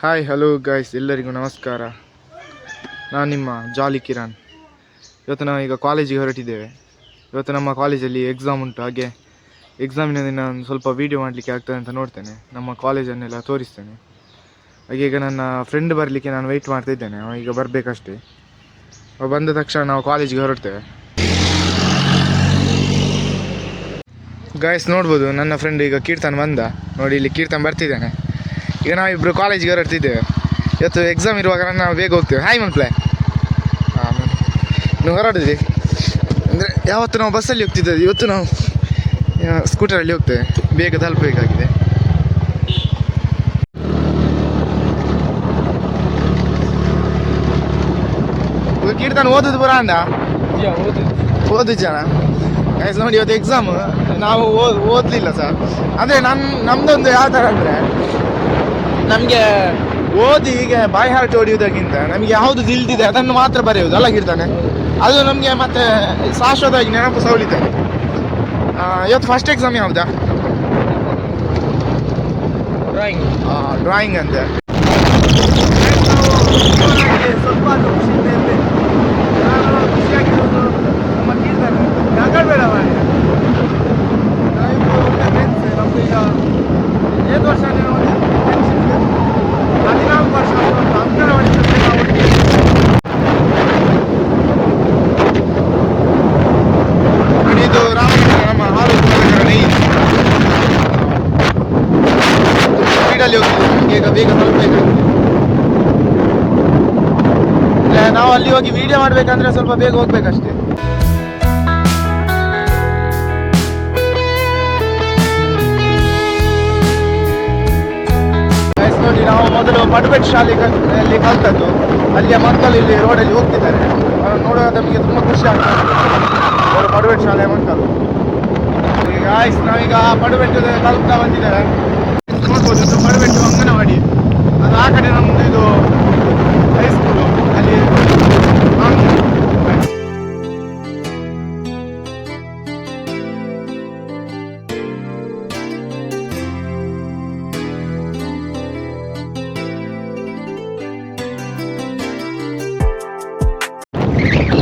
Hi hello guys, ಎಲ್ಲರಿಗೂ ನಮಸ್ಕಾರ. ನಾನು ನಿಮ್ಮ ಜಾಲಿ ಕಿರಣ್. ಇವತ್ತು ನಾವು ಈಗ ಕಾಲೇಜಿಗೆ ಹೊರಟಿದ್ದೇವೆ. ಇವತ್ತು ನಮ್ಮ ಕಾಲೇಜಲ್ಲಿ ಎಕ್ಸಾಮ್ ಉಂಟು. ಹಾಗೆ ಎಕ್ಸಾಮಿನ ದಿನ ನಾನು ಸ್ವಲ್ಪ ವೀಡಿಯೋ ಮಾಡಲಿಕ್ಕೆ ಆಗ್ತದೆ ಅಂತ ನೋಡ್ತೇನೆ. ನಮ್ಮ ಕಾಲೇಜನ್ನೆಲ್ಲ ತೋರಿಸ್ತೇನೆ. ಹಾಗೆ ಈಗ ನನ್ನ ಫ್ರೆಂಡ್ ಬರಲಿಕ್ಕೆ ನಾನು ವೆಯ್ಟ್ ಮಾಡ್ತಿದ್ದೇನೆ. ಅವ ಈಗ ಬರಬೇಕಷ್ಟೇ. ಅವ ಬಂದ ತಕ್ಷಣ ನಾವು ಕಾಲೇಜಿಗೆ ಹೊರಡ್ತೇವೆ. ಗೈಸ್ ನೋಡ್ಬೋದು, ನನ್ನ ಫ್ರೆಂಡ್ ಈಗ ಕೀರ್ತನ್ ಬಂದ. ನೋಡಿ, ಇಲ್ಲಿ ಕೀರ್ತನ್ ಬರ್ತಿದ್ದಾನೆ. ಈಗ ನಾವಿಬ್ಬರು ಕಾಲೇಜಿಗೆ ಹೊರಡ್ತಿದ್ದೇವೆ. ಇವತ್ತು ಎಕ್ಸಾಮ್ ಇರುವಾಗ ನಾವು ಬೇಗ ಹೋಗ್ತೇವೆ. ಹಾಯ್ ಮಕ್ಕಳೇ. ನೀವು ಹೊರಡಿದ್ವಿ ಅಂದರೆ ಯಾವತ್ತು ನಾವು ಬಸ್ಸಲ್ಲಿ ಹೋಗ್ತಿದ್ದೇವೆ, ಇವತ್ತು ನಾವು ಸ್ಕೂಟರಲ್ಲಿ ಹೋಗ್ತೇವೆ. ಬೇಗ ತಲುಪಬೇಕಾಗಿದೆ. ಕೀರ್ತನ್ ಓದುದು ಬರ ಅಂದ ಓದು ಜನ ಗೈಸ್. ನೋಡಿ, ಇವತ್ತು ಎಕ್ಸಾಮ್ ನಾವು ಓದಲಿಲ್ಲ ಸರ್. ಅಂದರೆ ನಮ್ಮದೊಂದು ಯಾವ ಥರ ಅಂದರೆ, ನಮಗೆ ಓದಿ ಈಗ ಬಾಯ್ ಹಾರ್ಟ್ ಹೊಡೆಯುವುದಕ್ಕಿಂತ ನಮಗೆ ಯಾವುದು ತಿಳಿದಿದೆ ಅದನ್ನು ಮಾತ್ರ ಬರೆಯುವುದು ಅಲ್ಲ ಕೀರ್ತನೆ. ಅದು ನಮಗೆ ಮತ್ತೆ ಶಾಶ್ವತವಾಗಿ ನೆನಪು ಸೌಲಿತಾರೆ. ಇವತ್ತು ಫಸ್ಟ್ ಎಕ್ಸಾಮ್ ಯಾವುದಾ? ಡ್ರಾಯಿಂಗ್ ಅಂತೆ. ಸ್ವಲ್ಪ ಖುಷಿಯಾಗಿರೋದು ನಮ್ಮ ಕೀರ್ತನೆ. ನಗಬೇಡ ಮಾಡಿ ನಮ್ದು ಈಗ 7 ವರ್ಷ 14 ವರ್ಷ ಅಂಗನವಾಡಿ ಇದು ರಾಮನಗರ ನಮ್ಮ ಹಾಲು ಸ್ಪೀಡಲ್ಲಿ ಹೋಗ್ತೀವಿ. ಈಗ ಬೇಗ ತಲುಪಬೇಕಾಗ್ತದೆ. ನಾವು ಅಲ್ಲಿ ಹೋಗಿ ವಿಡಿಯೋ ಮಾಡಬೇಕಂದ್ರೆ ಸ್ವಲ್ಪ ಬೇಗ ಹೋಗ್ಬೇಕಷ್ಟೇ. ನೋಡಿ, ನಾವು ಮೊದಲು ಪಡುಬೆಟ್ ಶಾಲೆಯಲ್ಲಿ ಕಲ್ತದ್ದು. ಅಲ್ಲಿಯ ಮಕ್ಕಳು ಇಲ್ಲಿ ರೋಡಲ್ಲಿ ಹೋಗ್ತಿದ್ದಾರೆ. ಅವ್ರನ್ನು ನೋಡುವಾಗ ನಮಗೆ ತುಂಬ ಖುಷಿ ಆಗ್ತದೆ. ಅವರು ಪಡುಬೆಟ್ ಶಾಲೆಯ ಮಕ್ಕಳು. ಈಗ ನಾವೀಗ ಪಡುಬೆಟ್ಟು ತಲುಪ್ತಾ ಬಂದಿದ್ದಾರೆ. ನೋಡ್ಬೋದು, ಇದು ಪಡುಬೆಟ್ಟು ಅಂಗನವಾಡಿ. ಅದು ಆ ಕಡೆ ನಮ್ಮದು ಇದು ಹೈಸ್ಕೂಲು. ಅಲ್ಲಿ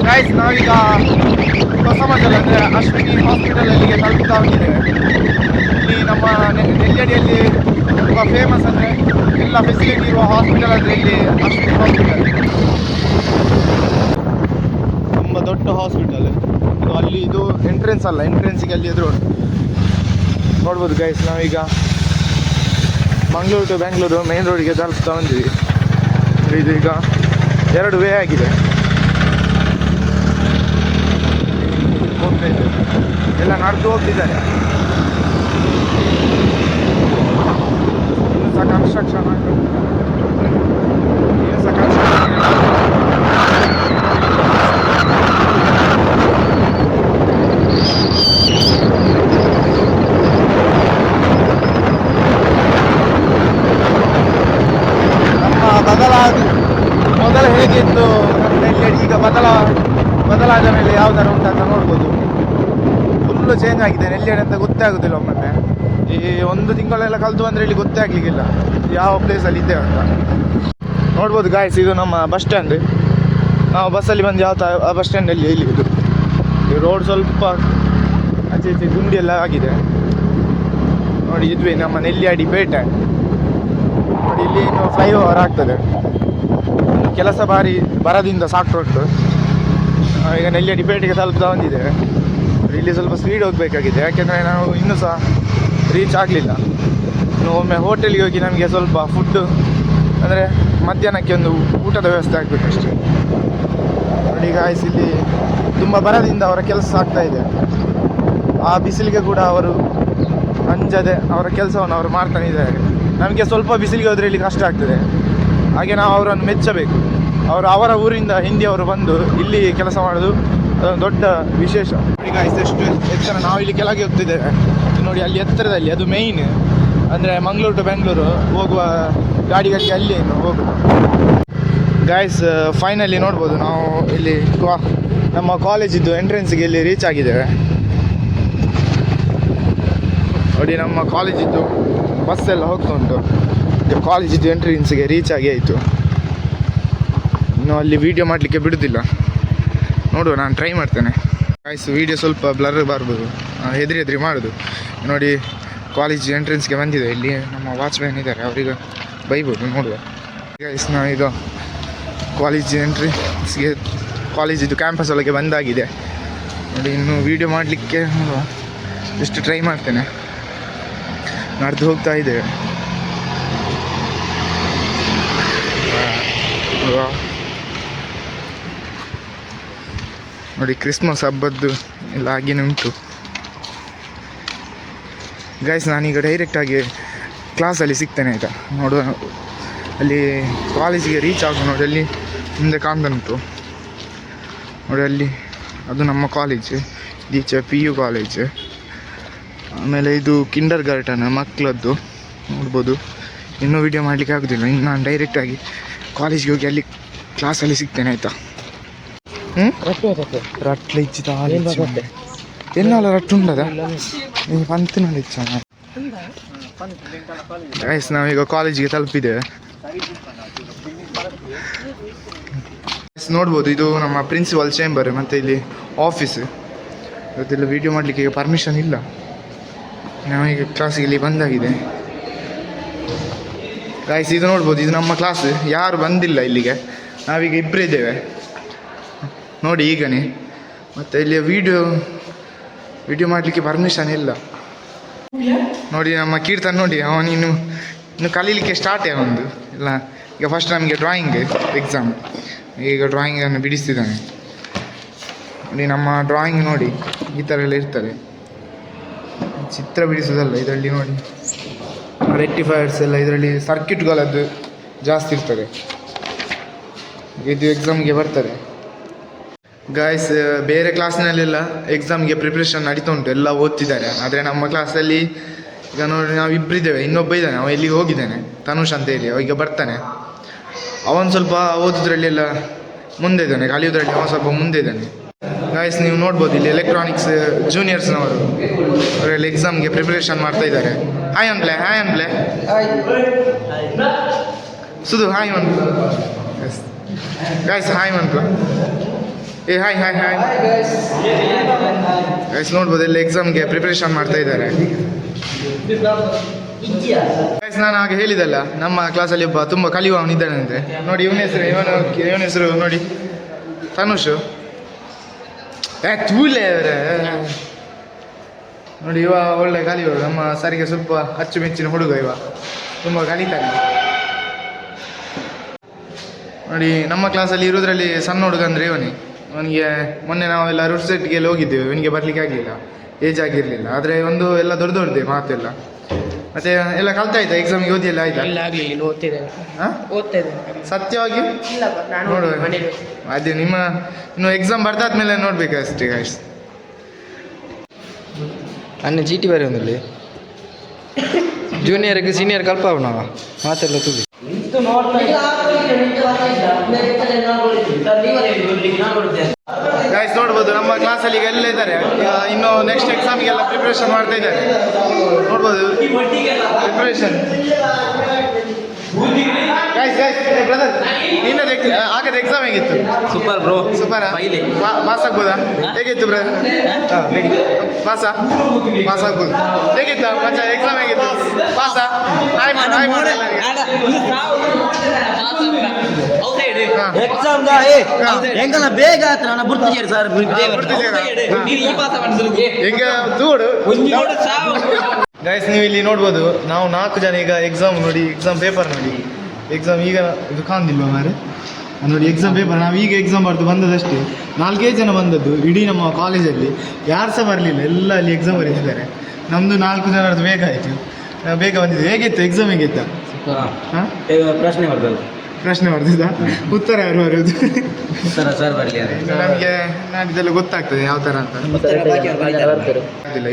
ಗೈಸ್, ನಾವೀಗ ಹೊಸಮಂಜಲ್ ಅಂದರೆ ಅಶ್ವಿನಿ ಹಾಸ್ಪಿಟಲ್ ಅಲ್ಲಿಗೆ ತಲುಪ್ತಾ ಬಂದಿದ್ದೇವೆ. ಇಲ್ಲಿ ನಮ್ಮ ನೆಲ್ಯಡಿಯಲ್ಲಿ ತುಂಬ ಫೇಮಸ್ ಅಂದರೆ ಎಲ್ಲ ಫೆಸಿಲಿಟಿ ಇರುವ ಹಾಸ್ಪಿಟಲ್ ಅಂದರೆ ಇಲ್ಲಿ ಅಶ್ವಿನಿ ಹಾಸ್ಪಿಟಲ್. ತುಂಬ ದೊಡ್ಡ ಹಾಸ್ಪಿಟಲ್ ಇದು. ಅಲ್ಲಿ ಇದು ಎಂಟ್ರೆನ್ಸ್ ಅಲ್ಲ, ಎಂಟ್ರೆನ್ಸಿಗೆ ಅಲ್ಲಿ ಎದುರು ನೋಡ್ಬೋದು ಗೈಸ್. ನಾವೀಗ ಮಂಗಳೂರು ಟು ಬೆಂಗಳೂರು ಮೇನ್ ರೋಡಿಗೆ ತಲುಪ್ತಾ ಬಂದಿದ್ದೀವಿ. ಇದು ಈಗ 2 ವೇ ಆಗಿದೆ. ಎಲ್ಲ ನಡೆದು ಹೋಗ್ತಿದ್ದಾರೆ. ಇನ್ನು ಸಹ ಕನ್ಸ್ಟ್ರಕ್ಷನ್ ಆಗಬೇಕು. ಮೊದಲು ಹೇಗಿತ್ತು ನೆಲ್ಯಡಿ, ಈಗ ಬದಲಾದ ಮೇಲೆ ಯಾವ ಥರ ಉಂಟಂತ ನೋಡ್ಬೋದು. ಫುಲ್ಲು ಚೇಂಜ್ ಆಗಿದೆ ನೆಲ್ಯಡಿ ಅಂತ ಗೊತ್ತೇ ಆಗೋದಿಲ್ಲ. ಒಮ್ಮೊಮ್ಮೆ ಈ 1 ತಿಂಗಳೆಲ್ಲ ಕಳೆದು ಬಂದರೆ ಇಲ್ಲಿ ಗೊತ್ತೇ ಆಗಲಿಕ್ಕಿಲ್ಲ ಯಾವ ಪ್ಲೇಸಲ್ಲಿ ಇದ್ದೇವೆ ಅಂತ. ನೋಡ್ಬೋದು ಗಾಯ್ಸ್, ಇದು ನಮ್ಮ ಬಸ್ ಸ್ಟ್ಯಾಂಡ್. ನಾವು ಬಸ್ಸಲ್ಲಿ ಬಂದು ಯಾವ ಬಸ್ ಸ್ಟ್ಯಾಂಡಲ್ಲಿ ಇಲ್ಲಿ ಇದು ಈ ರೋಡ್ ಸ್ವಲ್ಪ ಆಚೆ ಈಚೆ ಗುಂಡಿ ಎಲ್ಲ ಆಗಿದೆ. ನೋಡಿ, ಇದುವೇ ನಮ್ಮ ನೆಲ್ಯಾಡಿ ಪೇಟೆ. ನೋಡಿ, ಇಲ್ಲಿ ಇನ್ನು ಫ್ಲೈಓವರ್ ಆಗ್ತದೆ. ಕೆಲಸ ಭಾರಿ ಬರದಿಂದ ಸಾಕ್ಟೊಟ್ಟು ಈಗ ನೆಲ್ಯಾಡಿ ಪೇಟೆಗೆ ತಲುಪ್ತಾ ಬಂದಿದ್ದೇವೆ. ಇಲ್ಲಿ ಸ್ವಲ್ಪ ಸ್ಪೀಡ್ ಹೋಗಬೇಕಾಗಿದೆ, ಯಾಕೆಂದರೆ ನಾವು ಇನ್ನೂ ಸಹ ರೀಚ್ ಆಗಲಿಲ್ಲ. ಇನ್ನು ಒಮ್ಮೆ ಹೋಟೆಲ್ಗೆ ಹೋಗಿ ನಮಗೆ ಸ್ವಲ್ಪ ಫುಡ್ಡು ಅಂದರೆ ಮಧ್ಯಾಹ್ನಕ್ಕೆ ಒಂದು ಊಟದ ವ್ಯವಸ್ಥೆ ಆಗಬೇಕಷ್ಟೇ. ನೋಡಿ ಗಾಯ್ಸ್, ಇಲ್ಲಿ ತುಂಬ ಬರದಿಂದ ಅವರ ಕೆಲಸ ಆಗ್ತಾ ಇದೆ. ಆ ಬಿಸಿಲಿಗೆ ಕೂಡ ಅವರು ಅಂಜದೆ ಅವರ ಕೆಲಸವನ್ನು ಅವರು ಮಾಡ್ತಾನೆ ಇದ್ದಾರೆ. ನಮಗೆ ಸ್ವಲ್ಪ ಬಿಸಿಲಿಗೆ ಹೋದರೆ ಇಲ್ಲಿ ಕಷ್ಟ ಆಗ್ತದೆ. ಹಾಗೆ ನಾವು ಅವರನ್ನು ಮೆಚ್ಚಬೇಕು. ಅವರ ಊರಿಂದ ಹಿಂದಿಯವರು ಬಂದು ಇಲ್ಲಿ ಕೆಲಸ ಮಾಡೋದು ದೊಡ್ಡ ವಿಶೇಷ. ಈಗ ಎಷ್ಟು ಎತ್ತರ ನಾವು ಇಲ್ಲಿ ಕೆಳಗೆ ಹೋಗ್ತಿದ್ದೇವೆ ನೋಡಿ. ಅಲ್ಲಿ ಎತ್ತರದಲ್ಲಿ ಅದು ಮೇಯ್ನ್ ಅಂದರೆ ಮಂಗಳೂರು ಟು ಬೆಂಗಳೂರು ಹೋಗುವ ಗಾಡಿಗಳಿಗೆ ಅಲ್ಲಿ ಹೋಗುದು. ಗಾಯ್ಸ್, ಫೈನಲಿ ನೋಡ್ಬೋದು ನಾವು ಇಲ್ಲಿ ನಮ್ಮ ಕಾಲೇಜಿದ್ದು ಎಂಟ್ರೆನ್ಸ್ಗೆ ಇಲ್ಲಿ ರೀಚ್ ಆಗಿದ್ದೇವೆ. ನೋಡಿ, ನಮ್ಮ ಕಾಲೇಜಿದ್ದು ಬಸ್ ಎಲ್ಲ ಹೋಗ್ತಾ ಉಂಟು. ಈಗ ಕಾಲೇಜಿದ್ದು ಎಂಟ್ರೆನ್ಸ್ಗೆ ರೀಚ್ ಆಗಿ ಆಯಿತು. ಇನ್ನು ಅಲ್ಲಿ ವೀಡಿಯೋ ಮಾಡಲಿಕ್ಕೆ ಬಿಡೋದಿಲ್ಲ, ನೋಡುವ ನಾನು ಟ್ರೈ ಮಾಡ್ತೇನೆ. ಆಯ್ತು, ವೀಡಿಯೋ ಸ್ವಲ್ಪ ಬ್ಲರ್ ಬರ್ಬೋದು, ಹೆದ್ರಿ ಮಾಡೋದು. ನೋಡಿ ಕಾಲೇಜ್ ಎಂಟ್ರೆನ್ಸ್ಗೆ ಬಂದಿದೆ, ಇಲ್ಲಿ ನಮ್ಮ ವಾಚ್ಮ್ಯಾನ್ ಇದ್ದಾರೆ, ಅವರಿಗೆ ಬೈಬೋದು. ನೋಡುವ ಗೈಸ್, ನಾವೀಗ ಕಾಲೇಜ್ ಎಂಟ್ರೆನ್ಸ್ಗೆ ಕಾಲೇಜಿದ್ದು ಕ್ಯಾಂಪಸ್ ಒಳಗೆ ಬಂದಾಗಿದೆ ನೋಡಿ. ಇನ್ನು ವೀಡಿಯೋ ಮಾಡಲಿಕ್ಕೆ ನೋಡುವ, ಎಷ್ಟು ಟ್ರೈ ಮಾಡ್ತೇನೆ. ನಡೆದು ಹೋಗ್ತಾ ಇದ್ದೇವೆ. ನೋಡಿ ಕ್ರಿಸ್ಮಸ್ ಹಬ್ಬದ್ದು ಎಲ್ಲ ಹಾಗೇನೆ ಉಂಟು ಗೈಸ್. ನಾನೀಗ ಡೈರೆಕ್ಟಾಗಿ ಕ್ಲಾಸಲ್ಲಿ ಸಿಗ್ತೇನೆ ಆಯಿತಾ. ನೋಡುವ, ಅಲ್ಲಿ ಕಾಲೇಜಿಗೆ ರೀಚ್ ಆಗ ನೋಡಿ, ಅಲ್ಲಿ ಮುಂದೆ ಕಾಣ್ತುಂಟು ನೋಡಿ, ಅಲ್ಲಿ ಅದು ನಮ್ಮ ಕಾಲೇಜ್, ಈಚೆ PU ಕಾಲೇಜ್. ಆಮೇಲೆ ಇದು ಕಿಂಡರ್ ಗಾರ್ಟನ್ ಮಕ್ಕಳದ್ದು ನೋಡ್ಬೋದು. ಇನ್ನೂ ವೀಡಿಯೋ ಮಾಡಲಿಕ್ಕೆ ಆಗೋದಿಲ್ಲ, ಇನ್ನು ನಾನು ಡೈರೆಕ್ಟಾಗಿ ಕಾಲೇಜ್ಗೆ ಹೋಗಿ ಅಲ್ಲಿ ಕ್ಲಾಸಲ್ಲಿ ಸಿಗ್ತೇನೆ ಆಯಿತಾ. ರಟ್ಲ ಇಚ್ಚಿತ ಎನ್ನಲ್ಲ ರಟ್ಟು ಉಂಟದ ನೀವು ಪಂತಿನಲ್ಲಿ ಇಚ್ಛ. ಗೈಸ್, ನಾವೀಗ ಕಾಲೇಜಿಗೆ ತಲುಪಿದ್ದೇವೆ. ನೋಡ್ಬೋದು, ಇದು ನಮ್ಮ ಪ್ರಿನ್ಸಿಪಲ್ ಚೇಂಬರ್ ಮತ್ತು ಇಲ್ಲಿ ಆಫೀಸ್. ಇವತ್ತೆಲ್ಲ ವೀಡಿಯೋ ಮಾಡಲಿಕ್ಕೆ ಈಗ ಪರ್ಮಿಷನ್ ಇಲ್ಲ. ನಾವೀಗ ಕ್ಲಾಸಿಗೆ ಇಲ್ಲಿ ಬಂದಾಗಿದೆ ಗೈಸ್. ಇದು ನೋಡ್ಬೋದು, ಇದು ನಮ್ಮ ಕ್ಲಾಸ್. ಯಾರು ಬಂದಿಲ್ಲ ಇಲ್ಲಿಗೆ, ನಾವೀಗ ಇಬ್ಬರೇ ಇದ್ದೇವೆ ನೋಡಿ ಈಗನೇ. ಮತ್ತು ಇಲ್ಲಿ ವಿಡಿಯೋ ಮಾಡಲಿಕ್ಕೆ ಪರ್ಮಿಷನ್ ಇಲ್ಲ ನೋಡಿ. ನಮ್ಮ ಕೀರ್ತನ್ ನೋಡಿ, ಅವನಿನ್ನು ಕಲೀಲಿಕ್ಕೆ ಸ್ಟಾರ್ಟ್ ಒಂದು ಇಲ್ಲ. ಈಗ ಫಸ್ಟ್ ನಮಗೆ ಡ್ರಾಯಿಂಗ್ ಎಕ್ಸಾಮ್, ಈಗ ಡ್ರಾಯಿಂಗನ್ನು ಬಿಡಿಸ್ತಿದ್ದಾನೆ ನೋಡಿ. ನಮ್ಮ ಡ್ರಾಯಿಂಗ್ ನೋಡಿ ಈ ಥರ ಎಲ್ಲ ಇರ್ತದೆ, ಚಿತ್ರ ಬಿಡಿಸೋದಲ್ಲ ಇದರಲ್ಲಿ ನೋಡಿ. ರೆಕ್ಟಿಫೈರ್ಸ್ ಎಲ್ಲ ಇದರಲ್ಲಿ ಸರ್ಕ್ಯೂಟ್ಗಳದ್ದು ಜಾಸ್ತಿ ಇರ್ತದೆ, ಇದು ಎಕ್ಸಾಮ್ಗೆ ಬರ್ತದೆ ಗಾಯ್ಸ್. ಬೇರೆ ಕ್ಲಾಸ್ನಲ್ಲೆಲ್ಲ ಎಕ್ಸಾಮ್ಗೆ ಪ್ರಿಪ್ರೇಷನ್ ನಡೀತಾ ಉಂಟು, ಎಲ್ಲ ಓದ್ತಿದ್ದಾರೆ. ಆದರೆ ನಮ್ಮ ಕ್ಲಾಸಲ್ಲಿ ಈಗ ನೋಡಿ ನಾವು ಇಬ್ಬರಿದ್ದೇವೆ, ಇನ್ನೊಬ್ಬ ಇದ್ದಾನೆ, ಅವ ಎಲ್ಲಿಗೆ ಹೋಗಿದ್ದಾನೆ, ತನುಷ್ ಅಂತ ಹೇಳಿ, ಅವ ಈಗ ಬರ್ತಾನೆ. ಅವನು ಸ್ವಲ್ಪ ಓದೋದ್ರಲ್ಲಿ ಎಲ್ಲ ಮುಂದೆ ಇದ್ದಾನೆ, ಕಲಿಯೋದ್ರಲ್ಲಿ ಅವನು ಸ್ವಲ್ಪ ಮುಂದೆ ಇದ್ದಾನೆ ಗಾಯ್ಸ್. ನೀವು ನೋಡ್ಬೋದು ಇಲ್ಲಿ ಎಲೆಕ್ಟ್ರಾನಿಕ್ಸ್ ಜೂನಿಯರ್ಸ್ನವರು ಅವರೆಲ್ಲ ಎಕ್ಸಾಮ್ಗೆ ಪ್ರಿಪ್ರೇಷನ್ ಮಾಡ್ತಾ ಇದ್ದಾರೆ. ಹಾಯ್ ಅನ್ಪ್ಲೆ, ಹಾಯ್ ಅನ್ಪ್ಲೆ, ಸುದು ಹಾಯ್ ಅನ್ ಗಾಯ್ಸ್, ಹಾಯ್ ಅನ್ಕೋ, ಏ ಹಾಯ್ ಹಾಯ್ ಹಾಯ್ ಗೈಸ್. ನೋಡ್ಬೋದು ಎಲ್ಲ ಎಕ್ಸಾಮ್ಗೆ ಪ್ರಿಪ್ರೇಷನ್ ಮಾಡ್ತಾ ಇದ್ದಾರೆ ಗೈಸ್. ನಾನು ಆಗ ಹೇಳಿದಲ್ಲ, ನಮ್ಮ ಕ್ಲಾಸಲ್ಲಿ ಒಬ್ಬ ತುಂಬ ಕಲಿಯುವವನಿದ್ದಾನೆ ಅಂದರೆ ನೋಡಿ. ಇವನ ಹೆಸರು ನೋಡಿ ತನುಷ್. ತೂಲೆ ನೋಡಿ, ಇವ ಒಳ್ಳೆ ಕಲಿಯುವ, ನಮ್ಮ ಸರಿಗೆ ಸ್ವಲ್ಪ ಅಚ್ಚುಮೆಚ್ಚಿನ ಹುಡುಗ. ಇವ ತುಂಬ ಕಲಿತಾನೆ ನೋಡಿ. ನಮ್ಮ ಕ್ಲಾಸಲ್ಲಿ ಇರೋದ್ರಲ್ಲಿ ಸಣ್ಣ ಹುಡುಗ ಅಂದರೆ ಇವನಿಗೆ ಮೊನ್ನೆ ನಾವೆಲ್ಲ ರೂಟ್ ಸೆಟ್ಗೆಲ್ಲ ಹೋಗಿದ್ದೇವೆ, ಇವನಿಗೆ ಬರಲಿಕ್ಕೆ ಆಗಲಿಲ್ಲ, ಏಜ್ ಆಗಿರಲಿಲ್ಲ. ಆದರೆ ಒಂದು ಎಲ್ಲ ದೊಡ್ಡದೇ ಮಾತೆಲ್ಲ. ಮತ್ತೆ ಎಲ್ಲ ಕಲ್ತಾಯ್ತಾ, ಎಕ್ಸಾಮಿಗೆ ಓದಿ ಎಲ್ಲ ಆಯ್ತಾ? ಸತ್ಯವಾಗಿ ನೋಡುವ, ಅದೇ ನಿಮ್ಮ ಇನ್ನು ಎಕ್ಸಾಮ್ ಬರ್ದಾದ್ಮೇಲೆ ನೋಡ್ಬೇಕು ಅಷ್ಟೇ ಗಾಯ್ಸ್. ಅನ್ನ ಚೀಟಿ ಬರೀ ಒಂದಲ್ಲಿ ಜೂನಿಯರ್ಗೆ ಸೀನಿಯರ್ ಕಲ್ಪ ನಾವು ಮಾತೆಲ್ಲ ತುಗಿ ಗೈಸ್. ನೋಡ್ಬೋದು ನಮ್ಮ ಕ್ಲಾಸಲ್ಲಿ ಈಗ ಎಲ್ಲ ಇದ್ದಾರೆ, ಇನ್ನು ನೆಕ್ಸ್ಟ್ ಎಕ್ಸಾಮಿಗೆಲ್ಲ ಪ್ರಿಪ್ರೇಷನ್ ಮಾಡ್ತಾ ಇದ್ದಾರೆ. ನೋಡ್ಬೋದು ಪ್ರಿಪ್ರೇಷನ್ ಗೈಸ್. ಬ್ರದರ್, ನಿನ್ನದು ಆಗದ ಎಕ್ಸಾಮ್ ಹೇಗಿತ್ತು? Super bro, ಸೂಪರಾ? ಪಾಸ್ ಆಗ್ಬೋದಾ? ಹೇಗಿತ್ತು ಬ್ರದರ್? ಪಾಸಾ? ಪಾಸ್ ಆಗ್ಬೋದು. ಹೇಗಿತ್ತು ಮಚ್ಚ ಎಕ್ಸಾಮ್ ಹೇಗಿತ್ತು? ಪಾಸಾ? ಹಾಯ್ ಮಾಡಿ, ಹಾಯ್ ಮಾಡಿ ಎಂಗಲ್ಲ ಬೇಗ ನಾನು ಬರ್ತಿದ್ದೀರಿ ಸರ್. ಹೆಂಗೆ ದೂಡು ಗೈಸ್. ನೀವು ಇಲ್ಲಿ ನೋಡ್ಬೋದು, ನಾವು 4 ಜನ ಈಗ ಎಕ್ಸಾಮ್ ನೋಡಿ, ಎಕ್ಸಾಮ್ ಪೇಪರ್ ನೋಡಿ. ಎಕ್ಸಾಮ್ ಈಗ ಇದು ಕಾಣ್ದಿಲ್ವ ಮಾರೆ ನೋಡಿ, ಎಕ್ಸಾಮ್ ಪೇಪರ್ ನಾವು ಈಗ ಎಕ್ಸಾಮ್ ಬರ್ದು ಬಂದದಷ್ಟೇ. 4 ಜನ ಬಂದದ್ದು ಇಡೀ ನಮ್ಮ ಕಾಲೇಜಲ್ಲಿ, ಯಾರು ಸಹ ಬರಲಿಲ್ಲ, ಎಲ್ಲ ಅಲ್ಲಿ ಎಕ್ಸಾಮ್ ಬರೀತಿದ್ದಾರೆ. ನಮ್ಮದು 4 ಜನರದ್ದು ಬೇಗ ಆಯಿತು, ನಾವು ಬೇಗ ಬಂದಿದ್ದೆ. ಹೇಗಿತ್ತು ಎಕ್ಸಾಮ್? ಹೇಗಿತ್ತ? ಹಾಂ, ಪ್ರಶ್ನೆ ಬರ್ದಿದ್ದ, ಉತ್ತರ ಯಾರು ಬರೋದು? ನಮಗೆ ಇದೆಲ್ಲ ಗೊತ್ತಾಗ್ತದೆ ಯಾವ ಥರ ಅಂತ.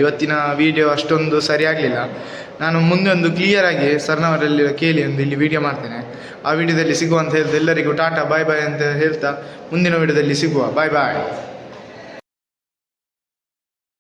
ಇವತ್ತಿನ ವಿಡಿಯೋ ಅಷ್ಟೊಂದು ಸರಿ ಆಗಲಿಲ್ಲ. ನಾನು ಮುಂದೆ ಒಂದು ಕ್ಲಿಯರ್ ಆಗಿ ಸರ್ನವರಲ್ಲಿ ಕೇಳಿ ಒಂದು ಇಲ್ಲಿ ವಿಡಿಯೋ ಮಾಡ್ತೇನೆ. ಆ ವಿಡಿಯೋದಲ್ಲಿ ಸಿಗುವ ಅಂತ ಹೇಳ್ತಾ ಎಲ್ಲರಿಗೂ ಟಾಟಾ ಬಾಯ್ ಬಾಯ್ ಅಂತ ಹೇಳ್ತಾ ಮುಂದಿನ ವಿಡಿಯೋದಲ್ಲಿ ಸಿಗುವ. ಬಾಯ್ ಬಾಯ್.